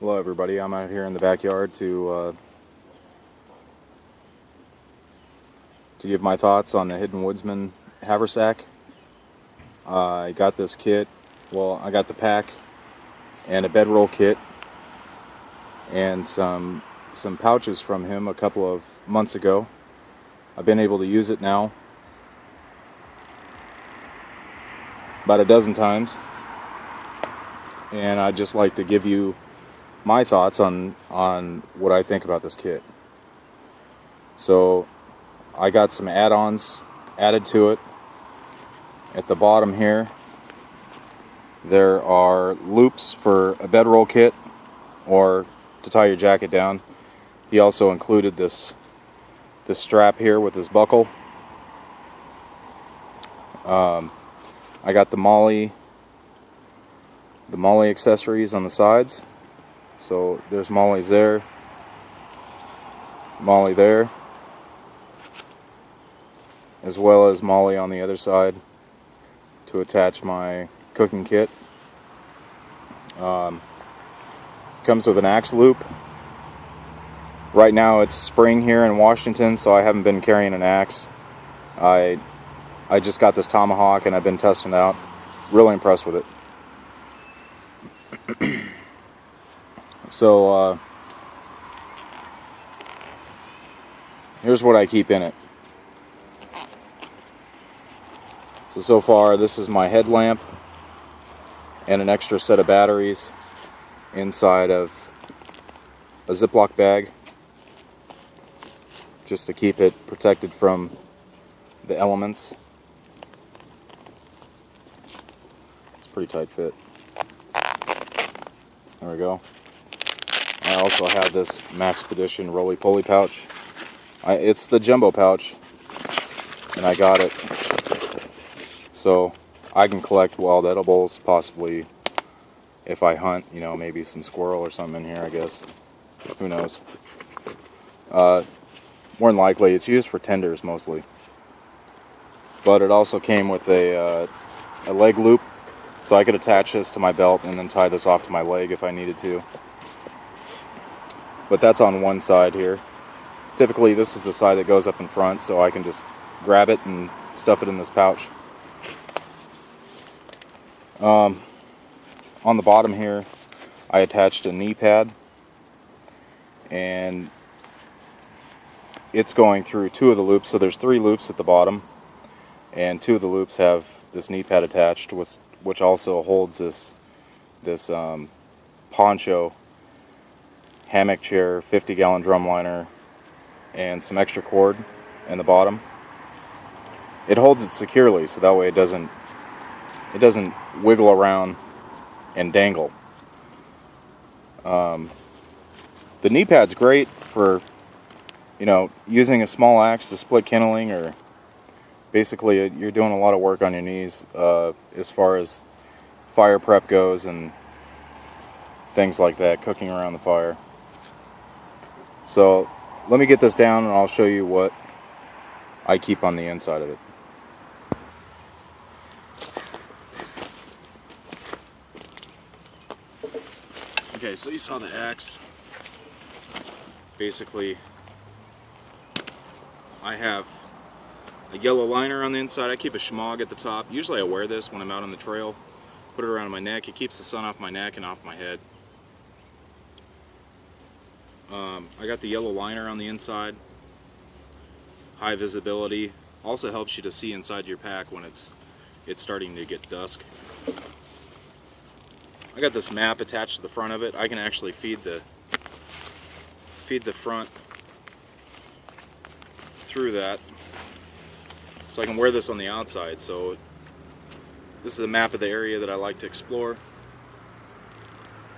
Hello everybody, I'm out here in the backyard to give my thoughts on the Hidden Woodsman haversack. I got this kit, well I got the pack and a bedroll kit and some pouches from him a couple of months ago. I've been able to use it now about a dozen times, and I'd just like to give you my thoughts on what I think about this kit. So I got some add-ons added to it. At the bottom here there are loops for a bedroll kit or to tie your jacket down. He also included this strap here with this buckle. I got the molly accessories on the sides. So there's mollies there, molly there, as well as molly on the other side to attach my cooking kit. Comes with an axe loop. Right now it's spring here in Washington, so I haven't been carrying an axe. I just got this tomahawk and I've been testing it out. Really impressed with it. So here's what I keep in it. So far this is my headlamp and an extra set of batteries inside of a Ziploc bag, just to keep it protected from the elements. It's a pretty tight fit. There we go. I also have this Maxpedition roly-poly pouch. It's the jumbo pouch, and I got it so I can collect wild edibles, possibly if I hunt, you know, maybe some squirrel or something in here, I guess. Who knows? More than likely, it's used for tenders mostly. But it also came with a leg loop, so I could attach this to my belt and then tie this off to my leg if I needed to. But that's on one side here. Typically this is the side that goes up in front, so I can just grab it and stuff it in this pouch. On the bottom here I attached a knee pad, and it's going through two of the loops, so there's 3 loops at the bottom, and 2 of the loops have this knee pad attached, which also holds this poncho, hammock chair, 50-gallon drum liner, and some extra cord in the bottom. It holds it securely, so that way it doesn't wiggle around and dangle. The knee pad's great for, you know, using a small axe to split kindling, or basically you're doing a lot of work on your knees as far as fire prep goes and things like that, cooking around the fire. So let me get this down and I'll show you what I keep on the inside of it. Okay, so you saw the axe. Basically, I have a yellow liner on the inside. I keep a shmog at the top. Usually I wear this when I'm out on the trail. Put it around my neck. It keeps the sun off my neck and off my head. I got the yellow liner on the inside. High visibility. Also helps you to see inside your pack when it's starting to get dusk. I got this map attached to the front of it. I can actually feed the front through that, so I can wear this on the outside. So this is a map of the area that I like to explore,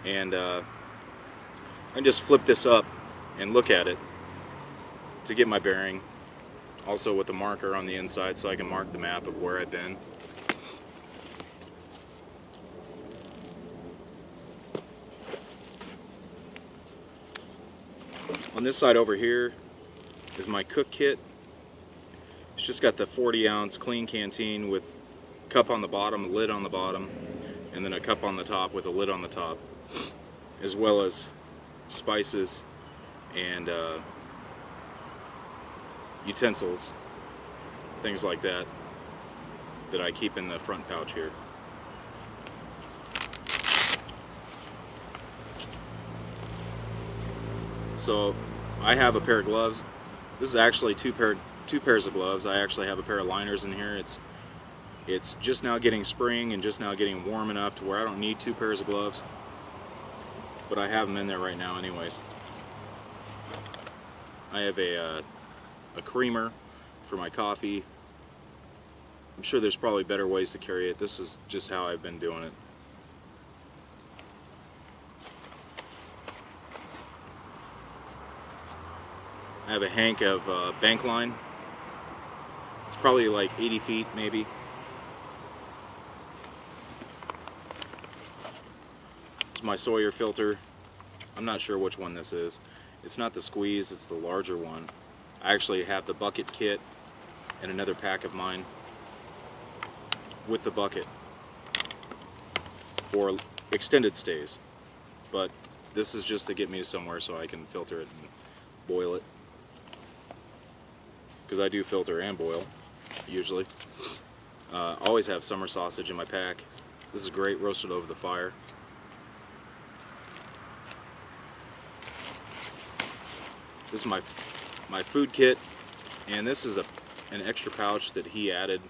and I can just flip this up and look at it to get my bearing. Also with a marker on the inside, so I can mark the map of where I've been. On this side over here is my cook kit. It's just got the 40-ounce clean canteen with cup on the bottom, lid on the bottom, and then a cup on the top with a lid on the top. as well as spices and utensils, things like that, that I keep in the front pouch here. So I have a pair of gloves. This is actually two pairs of gloves. I actually have a pair of liners in here. It's just now getting spring and just now getting warm enough to where I don't need two pairs of gloves, but I have them in there right now anyways. I have a creamer for my coffee. I'm sure there's probably better ways to carry it. This is just how I've been doing it. I have a hank of bank line. It's probably like 80 feet maybe. It's my Sawyer filter. I'm not sure which one this is. It's not the squeeze, it's the larger one. I actually have the bucket kit and another pack of mine with the bucket for extended stays. But this is just to get me somewhere so I can filter it and boil it. Because I do filter and boil, usually. Always have summer sausage in my pack. This is great, roasted over the fire. This is my food kit, and this is an extra pouch that he added.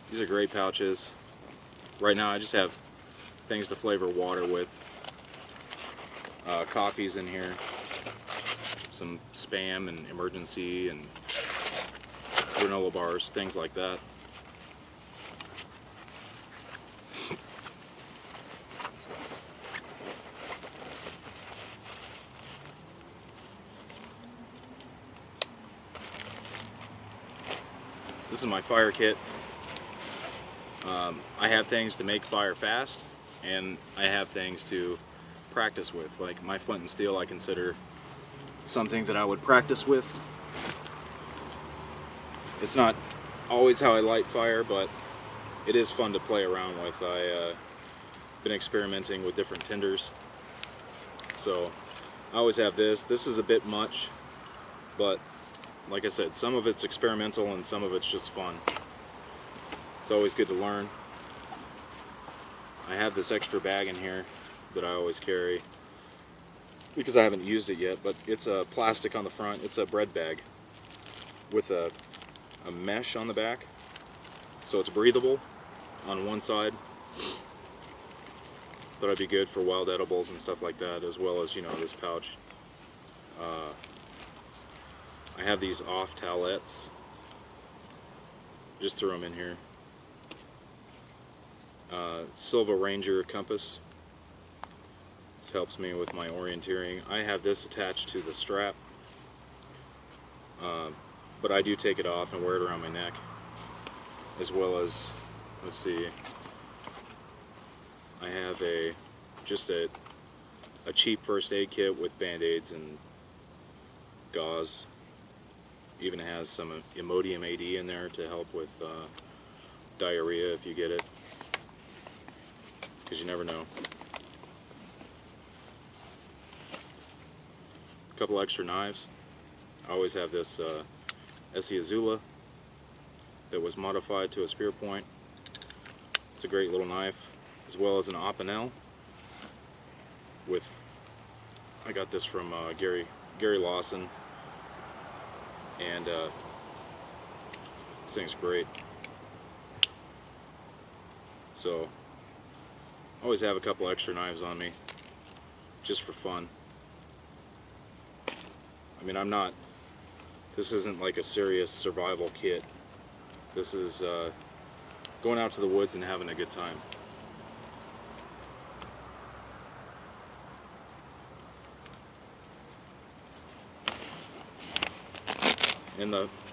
These are great pouches. Right now I just have things to flavor water with. Coffee's in here. Some Spam and Emergency and granola bars, things like that. This is my fire kit. I have things to make fire fast, and I have things to practice with. Like my flint and steel I consider something that I would practice with. It's not always how I light fire, but it is fun to play around with. I've been experimenting with different tinders. So I always have this. This is a bit much, but like I said, some of it's experimental and some of it's just fun. It's always good to learn. I have this extra bag in here that I always carry because I haven't used it yet, but it's a plastic on the front. It's a bread bag with a mesh on the back, so it's breathable on one side. That'd be good for wild edibles and stuff like that, as well as, you know, this pouch. I have these off towelettes. Just threw them in here. Silva Ranger compass. This helps me with my orienteering. I have this attached to the strap, but I do take it off and wear it around my neck, as well as, let's see, I have just a cheap first aid kit with band-aids and gauze. Even has some Imodium AD in there to help with diarrhea if you get it, because you never know. A couple extra knives. I always have this Essie Azula that was modified to a spear point. It's a great little knife, as well as an Opinel with, I got this from Gary Lawson, and this thing's great. So I always have a couple extra knives on me just for fun. I mean, this isn't like a serious survival kit. This is going out to the woods and having a good time.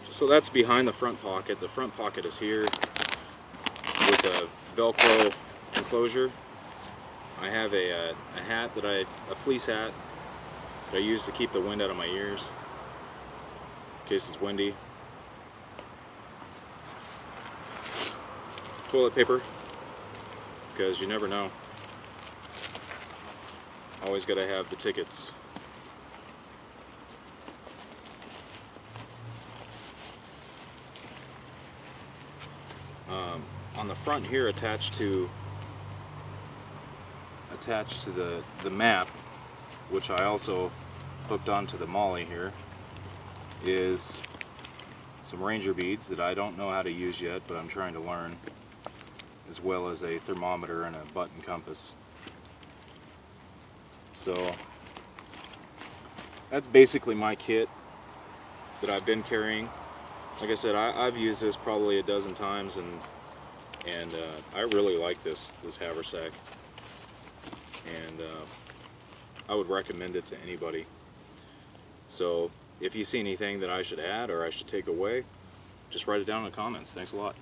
So that's behind the front pocket. The front pocket is here with a Velcro enclosure. I have a hat a fleece hat that I use to keep the wind out of my ears in case it's windy. Toilet paper. because you never know. Always got to have the tickets. On the front here, attached to the map, which I also hooked onto the molly here, is some ranger beads that I don't know how to use yet, but I'm trying to learn, as well as a thermometer and a button compass. So that's basically my kit that I've been carrying. Like I said, I've used this probably a dozen times, and I really like this haversack, and I would recommend it to anybody. So if you see anything that I should add or I should take away, just write it down in the comments. Thanks a lot.